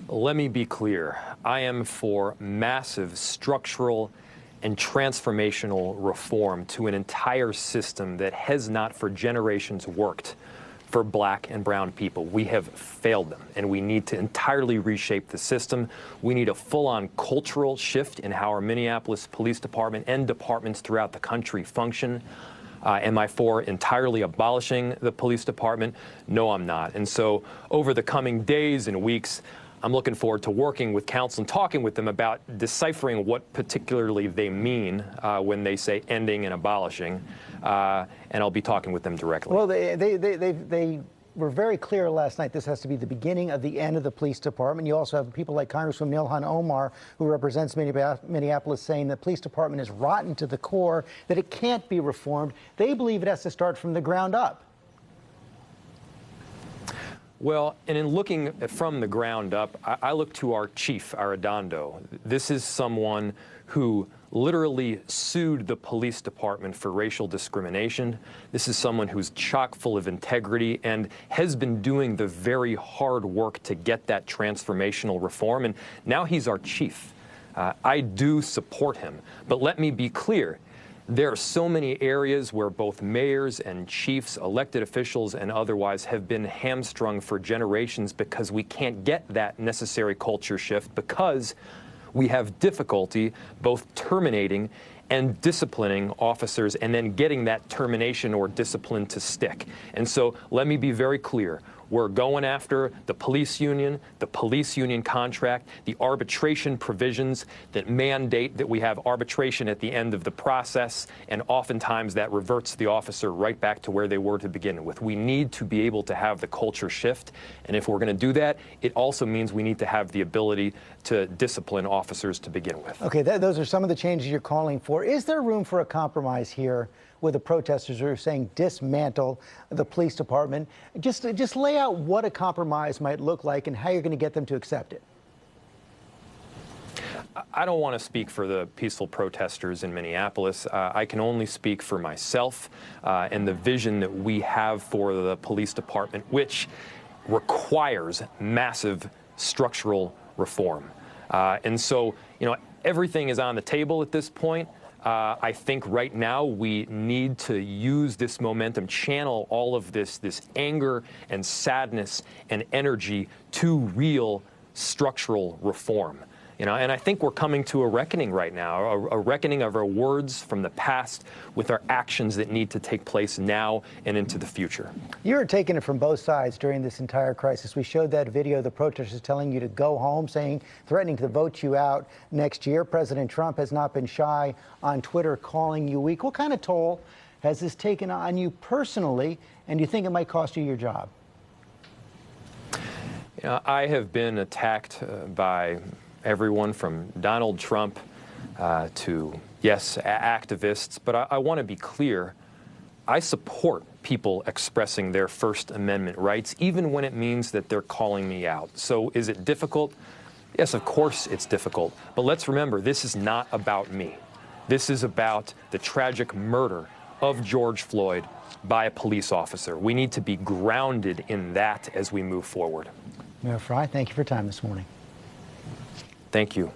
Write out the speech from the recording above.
Let me be clear. I am for massive structural and transformational reform to an entire system that has not for generations worked for black and brown people. We have failed them, and we need to entirely reshape the system. We need a full-on cultural shift in how our Minneapolis Police Department and departments throughout the country function. Am I for entirely abolishing the police department? No, I'm not. And so over the coming days and weeks, I'm looking forward to working with council and talking with them about deciphering what particularly they mean when they say ending and abolishing, and I'll be talking with them directly. Well, they were very clear last night. This has to be the beginning of the end of the police department. You also have people like Congresswoman Ilhan Omar, who represents Minneapolis, saying the police department is rotten to the core, that it can't be reformed. They believe it has to start from the ground up. Well, and in looking from the ground up, I look to our chief, Arredondo. This is someone who literally sued the police department for racial discrimination. This is someone who's chock full of integrity and has been doing the very hard work to get that transformational reform, and now he's our chief. I do support him, but let me be clear. There are so many areas where both mayors and chiefs, elected officials and otherwise, have been hamstrung for generations because we can't get that necessary culture shift because we have difficulty both terminating and disciplining officers and then getting that termination or discipline to stick. And so let me be very clear. We're going after the police union contract, the arbitration provisions that mandate that we have arbitration at the end of the process, and oftentimes that reverts the officer right back to where they were to begin with. We need to be able to have the culture shift, and if we're going to do that, it also means we need to have the ability to discipline officers to begin with. Okay, those are some of the changes you're calling for. Is there room for a compromise here with the protesters who are saying dismantle the police department? Just lay out what a compromise might look like and how you're going to get them to accept it. I don't want to speak for the peaceful protesters in Minneapolis. I can only speak for myself and the vision that we have for the police department, which requires massive structural reform. And so, everything is on the table at this point. I think right now we need to use this momentum, channel all of this anger and sadness and energy to real structural reform. And I think we're coming to a reckoning right now, a reckoning of our words from the past with our actions that need to take place now and into the future. You're taking it from both sides during this entire crisis. We showed that video, the protesters telling you to go home, threatening to vote you out next year. President Trump has not been shy on Twitter calling you weak. What kind of toll has this taken on you personally, and do you think it might cost you your job? I have been attacked by everyone from Donald Trump to, yes, activists. But I want to be clear. I support people expressing their First Amendment rights, even when it means that they're calling me out. So is it difficult? Yes, of course it's difficult. But let's remember, this is not about me. This is about the tragic murder of George Floyd by a police officer. We need to be grounded in that as we move forward. Mayor Frey, thank you for your time this morning. Thank you.